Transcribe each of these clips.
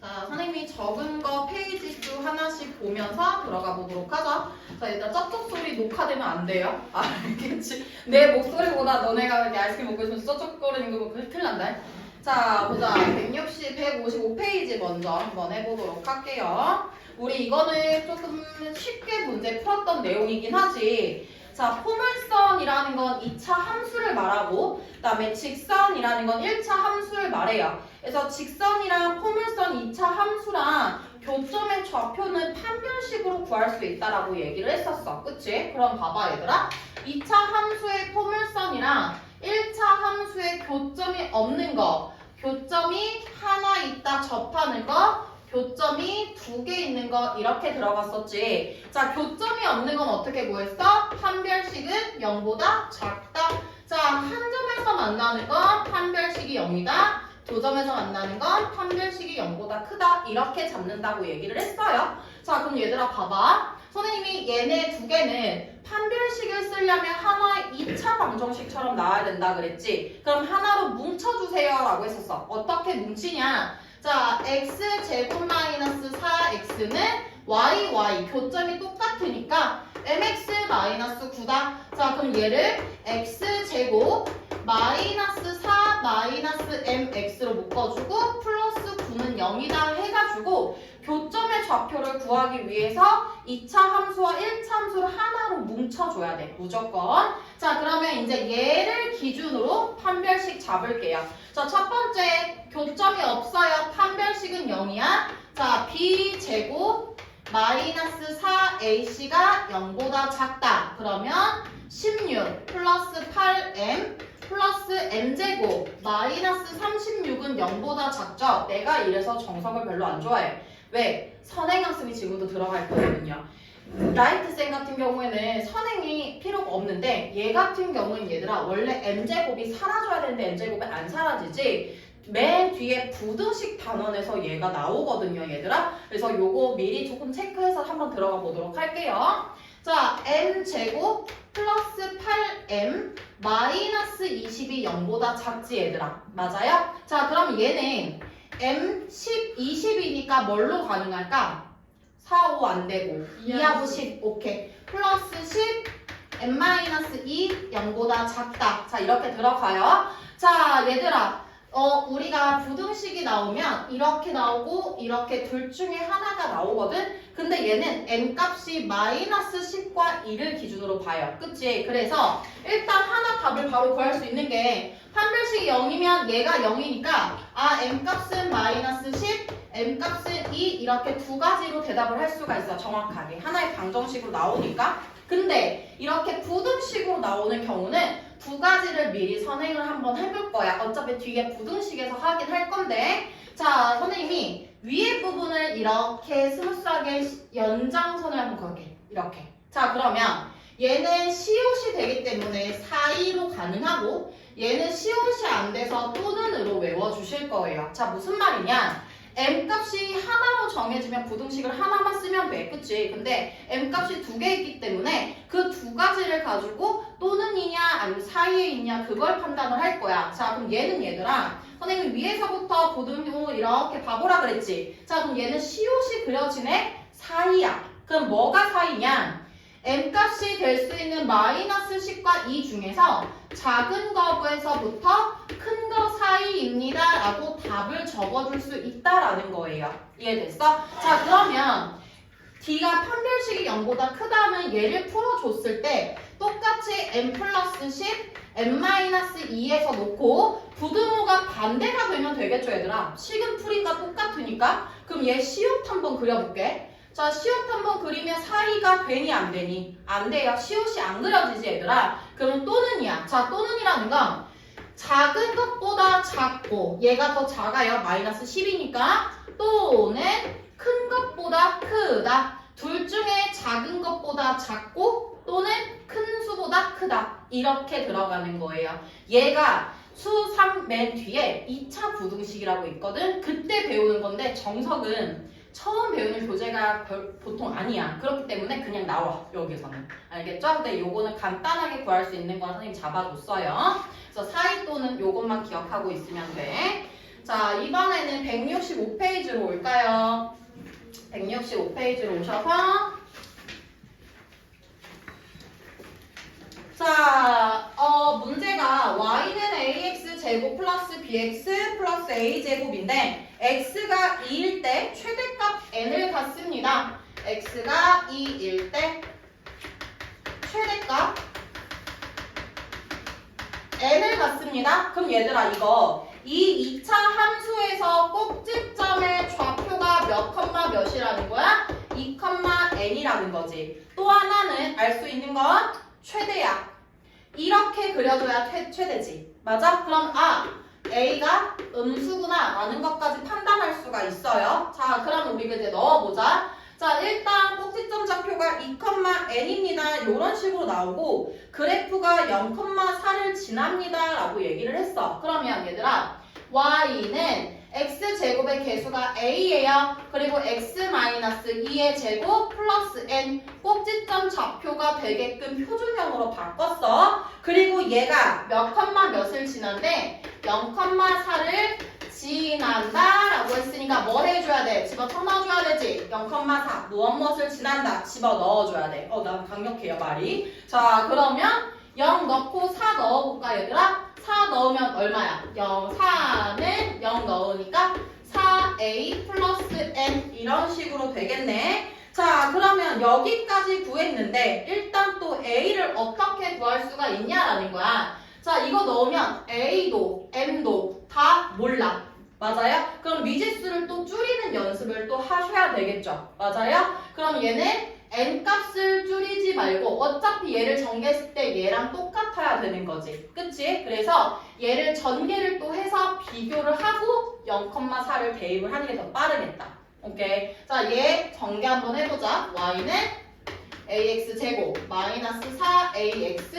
자, 선생님이 적은 거 페이지 수 하나씩 보면서 들어가 보도록 하죠. 자, 일단 쩝쩝 소리 녹화되면 안 돼요. 알겠지? 내 목소리보다 너네가 이렇게 아이스크림 먹고 있으면 쩝쩝거리는 거 보면 큰일 난다. 자, 보자. 155페이지 먼저 한번 해보도록 할게요. 우리 이거는 조금 쉽게 문제 풀었던 내용이긴 하지. 자, 포물선이라는 건 2차 함수를 말하고 그다음에 직선이라는 건 1차 함수를 말해요. 그래서 직선이랑 포물선 2차 함수랑 교점의 좌표는 판별식으로 구할 수 있다라고 얘기를 했었어. 그치? 그럼 봐봐 얘들아. 2차 함수의 포물선이랑 1차 함수의 교점이 없는 거, 교점이 하나 있다 접하는 거, 교점이 2개 있는 거 이렇게 들어갔었지. 자, 교점이 없는 건 어떻게 구했어? 판별식은 0보다 작다. 자, 한 점에서 만나는 건 판별식이 0이다. 두 점에서 만나는 건 판별식이 0보다 크다. 이렇게 잡는다고 얘기를 했어요. 자, 그럼 얘들아 봐봐. 선생님이 얘네 두 개는 판별식을 쓰려면 하나의 2차 방정식처럼 나와야 된다 그랬지. 그럼 하나로 뭉쳐주세요 라고 했었어. 어떻게 뭉치냐? 자, x제곱 마이너스 4x는 yy, 교점이 똑같으니까 mx 마이너스 9다. 자, 그럼 얘를 x제곱 마이너스 4 마이너스 mx로 묶어주고 플러스 9는 0이다 해가지고 교점의 좌표를 구하기 위해서 2차 함수와 1차 함수를 하나로 뭉쳐줘야 돼. 무조건. 자, 그러면 이제 얘를 기준으로 판별식 잡을게요. 자, 첫 번째 교점이 없어요. 판별식은 0이야. 자, b제곱 마이너스 4ac가 0보다 작다. 그러면 16 플러스 8m 플러스 m제곱 마이너스 36은 0보다 작죠? 내가 이래서 정석을 별로 안 좋아해. 왜? 선행학습이 지금도 들어갈 거거든요. 라이트쌤 같은 경우에는 선행이 필요가 없는데 얘 같은 경우는 얘들아 원래 m제곱이 사라져야 되는데 m제곱이 안 사라지지. 맨 뒤에 부등식 단원에서 얘가 나오거든요 얘들아. 그래서 요거 미리 조금 체크해서 한번 들어가 보도록 할게요. 자, m제곱 플러스 8m 마이너스 20이 0보다 작지 얘들아. 맞아요? 자, 그럼 얘는 m 10, 20이니까 뭘로 가능할까? 4, 5 안 되고 2하고 10, 오케이. 플러스 10, m-2, 0보다 작다. 자, 이렇게 들어가요. 자, 얘들아. 우리가 부등식이 나오면 이렇게 나오고 이렇게 둘 중에 하나가 나오거든? 근데 얘는 m값이 마이너스 10과 2를 기준으로 봐요. 그치? 그래서 일단 하나 답을 바로 구할 수 있는 게 판별식이 0이면 얘가 0이니까 m값은 마이너스 10, m값은 2 이렇게 두 가지로 대답을 할 수가 있어. 정확하게. 하나의 방정식으로 나오니까. 근데 이렇게 부등식으로 나오는 경우는 두 가지를 미리 선행을 한번 해볼 거야. 어차피 뒤에 부등식에서 하긴 할 건데. 자, 선생님이 위에 부분을 이렇게 스무스하게 연장선을 한번 걸게. 이렇게. 자, 그러면 얘는 시옷이 되기 때문에 사이로 가능하고 얘는 시옷이 안 돼서 또는으로 외워주실 거예요. 자, 무슨 말이냐? m값이 하나로 정해지면 부등식을 하나만 쓰면 돼. 그치? 근데 m값이 두 개 있기 때문에 그 두 가지를 가지고 또는이냐 아니면 사이에 있냐 그걸 판단을 할 거야. 자, 그럼 얘는 얘들아 선생님이 위에서부터 보등호 이렇게 봐보라 그랬지? 자, 그럼 얘는 시옷이 그려지네? 사이야. 그럼 뭐가 사이냐? m값이 될 수 있는 마이너스 10과 2 중에서 작은 거에서부터 큰 거 사이입니다 라고 답을 적어줄 수 있다라는 거예요. 이해됐어? 자, 그러면 D가 판별식이 0보다 크다면 얘를 풀어줬을 때 똑같이 m 플러스 10, m-2에서 놓고 부등호가 반대가 되면 되겠죠 얘들아? 식은풀이가 똑같으니까. 그럼 얘 시옷 한번 그려볼게. 자, 시옷 한번 그리면 사이가 되니 안 되니? 안 돼요. 시옷이 안 그려지지 얘들아. 그럼 또는이야. 자, 또는이라는 건 작은 것보다 작고 얘가 더 작아요. 마이너스 10이니까 또는 큰 것보다 크다. 둘 중에 작은 것보다 작고 또는 큰 수보다 크다. 이렇게 들어가는 거예요. 얘가 수 3 맨 뒤에 2차 부등식이라고 있거든. 그때 배우는 건데 정석은 처음 배우는 교재가 보통 아니야. 그렇기 때문에 그냥 나와. 여기서는. 알겠죠? 근데 요거는 간단하게 구할 수 있는 거 선생님 잡아줬어요. 그래서 사이 또는 요것만 기억하고 있으면 돼. 자, 이번에는 165페이지로 올까요? 165페이지로 오셔서 자, 문제가 y는 ax 제곱 플러스 bx 플러스 a 제곱인데 x가 2일 때 최대값 n을 갖습니다. x가 2일 때 최대값 n을 갖습니다. 그럼 얘들아 이거 이 2차 함수에서 꼭지점의 좌표가 몇 컴마 몇이라는 거야? 2 컴마 n이라는 거지. 또 하나는 알 수 있는 건 최대야. 이렇게 그려줘야 최대지. 맞아? 그럼 A가 음수구나 라는 것까지 판단할 수가 있어요. 자, 그럼 우리가 이제 넣어보자. 자, 일단 꼭지점 좌표가 2, n입니다. 이런 식으로 나오고 그래프가 0,4를 지납니다 라고 얘기를 했어. 그러면 얘들아 y는 x제곱의 개수가 a예요. 그리고 x-2의 제곱 플러스 n 꼭지점 좌표가 되게끔 표준형으로 바꿨어. 그리고 얘가 몇 컴마 몇을 지난데 0,4를 지난다 라고 했으니까 뭐 해줘야 돼? 집어 넣어줘야 되지. 0,4 무엇을 지난다 집어 넣어줘야 돼. 나 강력해요 말이. 자, 그러면 0 넣고 4 넣어볼까 얘들아? 4 넣으면 얼마야? 4는 0 넣으니까 4a 플러스 n 이런 식으로 되겠네. 자, 그러면 여기까지 구했는데 일단 또 a를 어떻게 구할 수가 있냐라는 거야. 자, 이거 넣으면 a도 m도 다 몰라. 맞아요? 그럼 미지수를 또 줄이는 연습을 또 하셔야 되겠죠. 맞아요? 그럼 얘는 n값을 줄이지 말고 어차피 얘를 전개했을 때 얘랑 똑같아야 되는 거지. 그치? 그래서 얘를 전개를 또 해서 비교를 하고 0,4를 대입을 하는 게 더 빠르겠다. 오케이. 자, 얘 전개 한번 해보자. y는 ax제곱 마이너스 4ax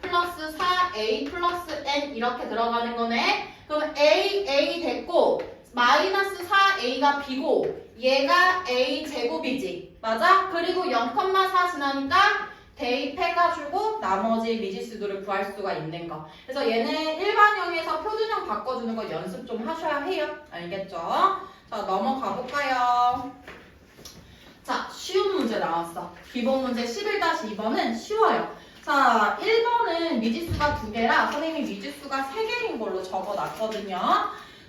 플러스 4a 플러스 n 이렇게 들어가는 거네. 그럼 a 됐고 마이너스 4a가 b고 얘가 a 제곱이지. 맞아? 그리고 0,4 지나니까 대입해가지고 나머지 미지수들을 구할 수가 있는 거. 그래서 얘는 일반형에서 표준형 바꿔주는 거 연습 좀 하셔야 해요. 알겠죠? 자, 넘어가 볼까요? 자, 쉬운 문제 나왔어. 기본 문제 11-2번은 쉬워요. 자, 1번은 미지수가 2개라 선생님이 미지수가 3개인 걸로 적어놨거든요.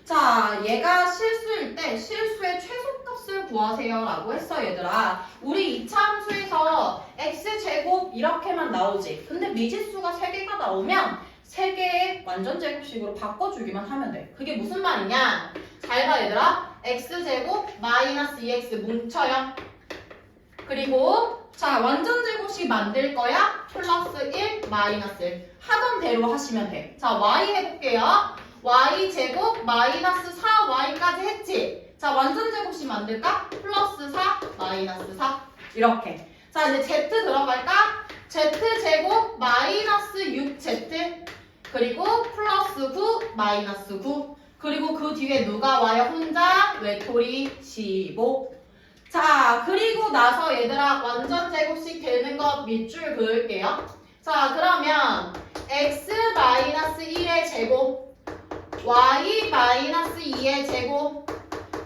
자, 얘가 실수일 때 실수의 최소값을 구하세요 라고 했어 얘들아. 우리 2차 함수에서 x제곱 이렇게만 나오지. 근데 미지수가 3개가 나오면 3개의 완전제곱식으로 바꿔주기만 하면 돼. 그게 무슨 말이냐? 잘 봐 얘들아. x제곱 마이너스 2x 뭉쳐요. 그리고 자, 완전제곱식 만들 거야. 플러스 1 마이너스 1 하던 대로 하시면 돼. 자, y 해볼게요. y제곱 마이너스 4y까지 했지? 자, 완전제곱식 만들까? 플러스 4 마이너스 4 이렇게. 자, 이제 z 들어갈까? z제곱 마이너스 6z 그리고 플러스 9 마이너스 9 그리고 그 뒤에 누가 와요? 혼자 외톨이 15. 자, 그리고 나서 얘들아 완전제곱식 되는 것 밑줄 그을게요. 자, 그러면 x-1의 제곱 y-2의 제곱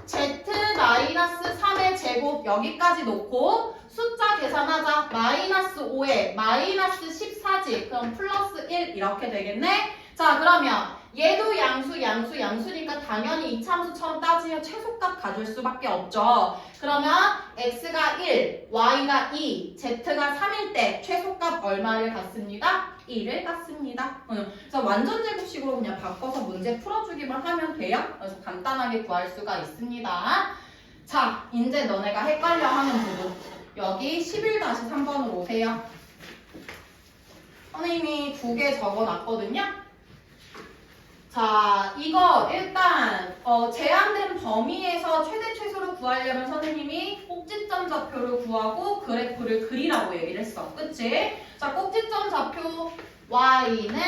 z-3의 제곱 여기까지 놓고 숫자 계산하자. 마이너스 5에 마이너스 14지. 그럼 플러스 1 이렇게 되겠네. 자, 그러면 얘도 양수니까 당연히 이차함수처럼 따지면 최소값 가질 수밖에 없죠. 그러면 x가 1, y가 2, z가 3일 때 최소값 얼마를 갖습니다? 2를 갖습니다. 그래서 완전제곱식으로 그냥 바꿔서 문제 풀어주기만 하면 돼요. 그래서 간단하게 구할 수가 있습니다. 자, 이제 너네가 헷갈려하는 부분. 여기 11-3번으로 오세요. 선생님이 2개 적어놨거든요. 자, 이거 일단 제한된 범위에서 최대 최소를 구하려면 선생님이 꼭지점 좌표를 구하고 그래프를 그리라고 얘기를 했어. 그치? 자, 꼭지점 좌표 y는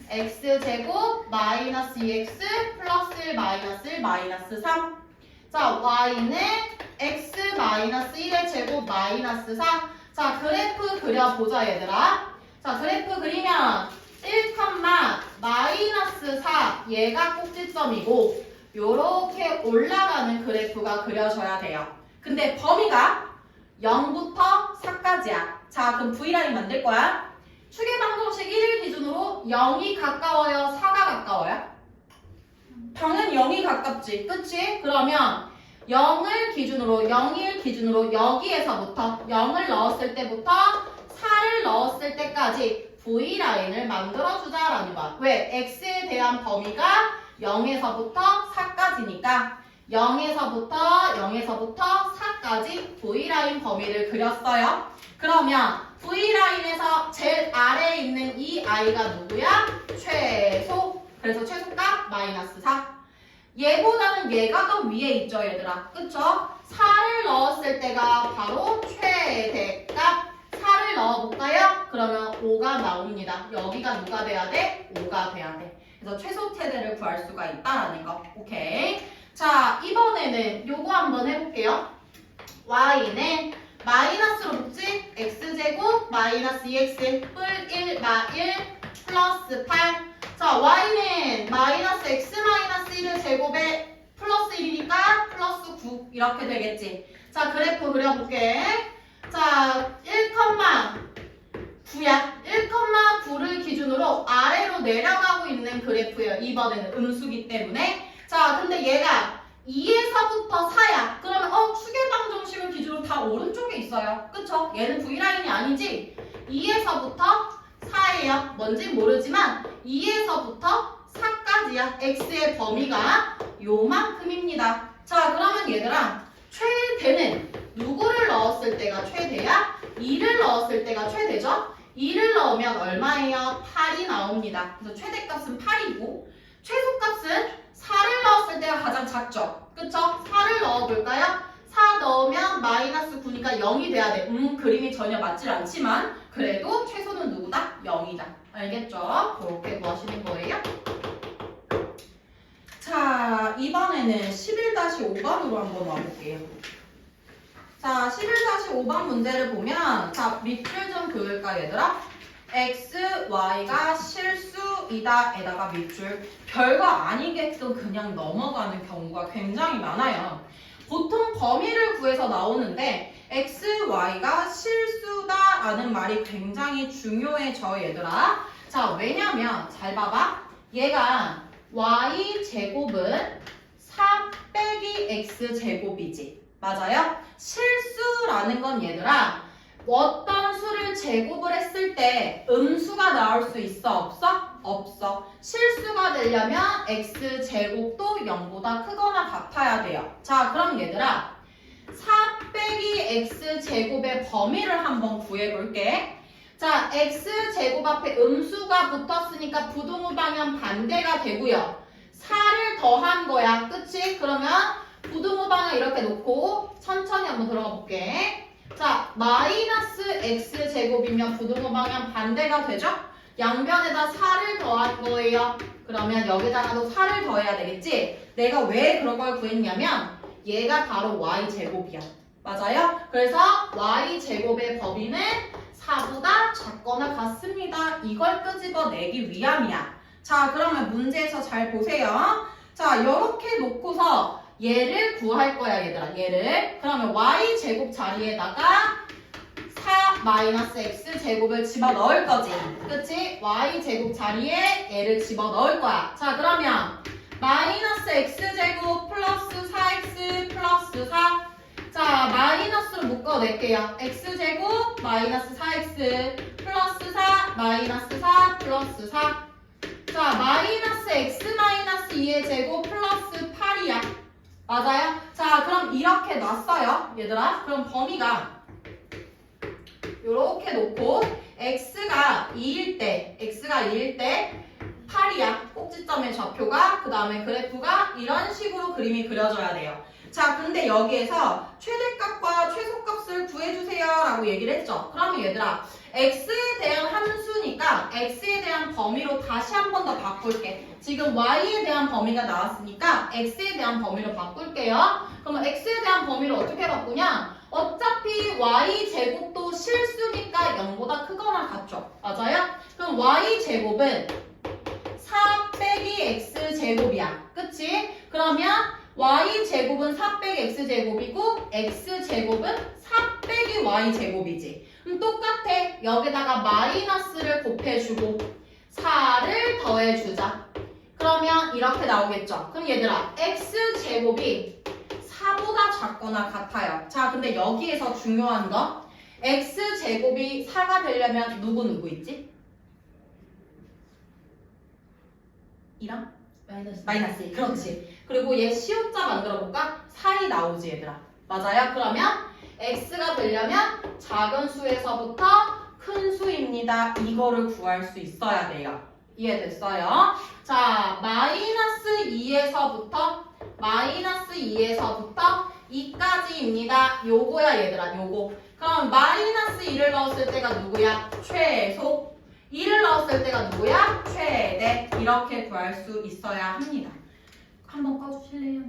x제곱 마이너스 2x 플러스 1 마이너스 1 마이너스 3. 자, y는 x 마이너스 1의 제곱 마이너스 4. 자, 그래프 그려보자 얘들아. 자, 그래프 그리면 1, 마이너스 4 얘가 꼭지점이고 요렇게 올라가는 그래프가 그려져야 돼요. 근데 범위가 0부터 4까지야. 자, 그럼 V라인 만들 거야. 추계방정식 1일 기준으로 0이 가까워요? 4가 가까워요? 당연히 0이 가깝지. 그치? 그러면 0을 기준으로, 0일 기준으로 여기에서부터 0을 넣었을 때부터 4를 넣었을 때까지 V라인을 만들어주자라는 거야. 왜? X에 대한 범위가 0에서부터 4까지니까 0에서부터 4까지 V라인 범위를 그렸어요. 그러면 V라인에서 제일 아래에 있는 이 I가 누구야? 최소. 그래서 최소값 마이너스 4. 얘보다는 얘가 더 위에 있죠, 얘들아. 그쵸? 4를 넣었을 때가 바로 최대값. 4를 넣어볼까요? 그러면 5가 나옵니다. 여기가 누가 돼야 돼? 5가 돼야 돼. 그래서 최소 최대를 구할 수가 있다라는 거. 오케이. 자, 이번에는 요거 한번 해볼게요. y는 마이너스로 묶지? x제곱 마이너스 2x 뿔 1 마 1 플러스 8. 자, y는 마이너스 x 마이너스 1의 제곱에 플러스 1이니까 플러스 9 이렇게 되겠지. 자, 그래프 그려볼게. 자, 1,9야. 1,9를 기준으로 아래로 내려가고 있는 그래프예요. 이번에는 음수기 때문에. 자, 근데 얘가 2에서부터 4야. 그러면 추계방정식을 기준으로 다 오른쪽에 있어요. 그쵸? 얘는 V라인이 아니지? 2에서부터 4예요. 뭔지 모르지만 2에서부터 4까지야. X의 범위가 요만큼입니다. 자, 그러면 얘들아, 최대는 누구를 넣었을 때가 최대야? 2를 넣었을 때가 최대죠? 2를 넣으면 얼마예요? 8이 나옵니다. 그래서 최대값은 8이고 최소값은 4를 넣었을 때가 가장 작죠? 그쵸? 4를 넣어볼까요? 4 넣으면 마이너스 9니까 0이 돼야 돼. 그림이 전혀 맞질 않지만 그래도 최소는 누구다? 0이다. 알겠죠? 그렇게 구하시는 거예요. 자, 이번에는 11-5번으로 한번 와볼게요. 자, 11-5번 문제를 보면 자, 밑줄 좀 그을까 얘들아? x, y가 실수이다 에다가 밑줄. 별거 아니게끔 그냥 넘어가는 경우가 굉장히 많아요. 보통 범위를 구해서 나오는데 x, y가 실수다라는 말이 굉장히 중요해져 얘들아. 자, 왜냐면 잘 봐봐. 얘가 y 제곱은 4 빼기 x 제곱이지. 맞아요? 실수라는 건 얘들아, 어떤 수를 제곱을 했을 때 음수가 나올 수 있어? 없어? 없어. 실수가 되려면 x제곱도 0보다 크거나 같아야 돼요. 자, 그럼 얘들아, 4 빼기 x제곱의 범위를 한번 구해볼게. 자, x제곱 앞에 음수가 붙었으니까 부동호 방향 반대가 되고요. 4를 더한 거야. 그치? 그러면 부동호 방향 이렇게 놓고 천천히 한번 들어가 볼게. 자, 마이너스 x제곱이면 부동호 방향 반대가 되죠? 양변에다 4를 더할 거예요. 그러면 여기다가도 4를 더해야 되겠지? 내가 왜 그런 걸 구했냐면 얘가 바로 y제곱이야. 맞아요? 그래서 y제곱의 범위는 4보다 작거나 같습니다. 이걸 끄집어내기 위함이야. 자, 그러면 문제에서 잘 보세요. 자, 이렇게 놓고서 얘를 구할 거야, 얘들아. 얘를. 그러면 y제곱 자리에다가 4 마이너스 x제곱을 집어넣을 거지. 그치? y제곱 자리에 얘를 집어넣을 거야. 자, 그러면 마이너스 x제곱 플러스 4x 플러스 4. 자, 마이너스로 묶어낼게요. x제곱 마이너스 4x 플러스 4 마이너스 4 플러스 4. 자, 마이너스 x 마이너스 2의 제곱 플러스 8이야. 맞아요? 자, 그럼 이렇게 놨어요. 얘들아. 그럼 범위가 요렇게 놓고 x가 2일 때 8이야. 꼭지점의 좌표가. 그 다음에 그래프가 이런 식으로 그림이 그려져야 돼요. 자, 근데 여기에서 최대값과 최소값을 구해주세요 라고 얘기를 했죠. 그러면 얘들아, x에 대한 함수니까 x에 대한 범위로 다시 한 번 더 바꿀게. 지금 y에 대한 범위가 나왔으니까 x에 대한 범위로 바꿀게요. 그러면 x에 대한 범위를 어떻게 바꾸냐? 어차피 y제곱도 실수니까 0보다 크거나 같죠. 맞아요? 그럼 y제곱은 4 빼기 x제곱이야. 그치? 그러면 y제곱은 4 빼기 x제곱이고 x제곱은 4 빼기 y제곱이지. 그럼 똑같아. 여기다가 마이너스를 곱해주고 4를 더해주자. 그러면 이렇게 나오겠죠. 그럼 얘들아 x제곱이 4보다 작거나 같아요. 자, 근데 여기에서 중요한 거 x제곱이 4가 되려면 누구 있지? 이랑? 마이너스. 그렇지. 그리고 얘 시옷자 만들어볼까? 4이 나오지 얘들아. 맞아요? 그러면 x가 되려면 작은 수에서부터 큰 수입니다. 이거를 구할 수 있어야 돼요. 이해됐어요? 자, 마이너스 2에서부터 2까지입니다. 요거야 얘들아, 요거. 그럼 마이너스 2를 넣었을 때가 누구야? 최소. 2를 넣었을 때가 누구야? 최대. 이렇게 구할 수 있어야 합니다. 한번 꺼주실래요?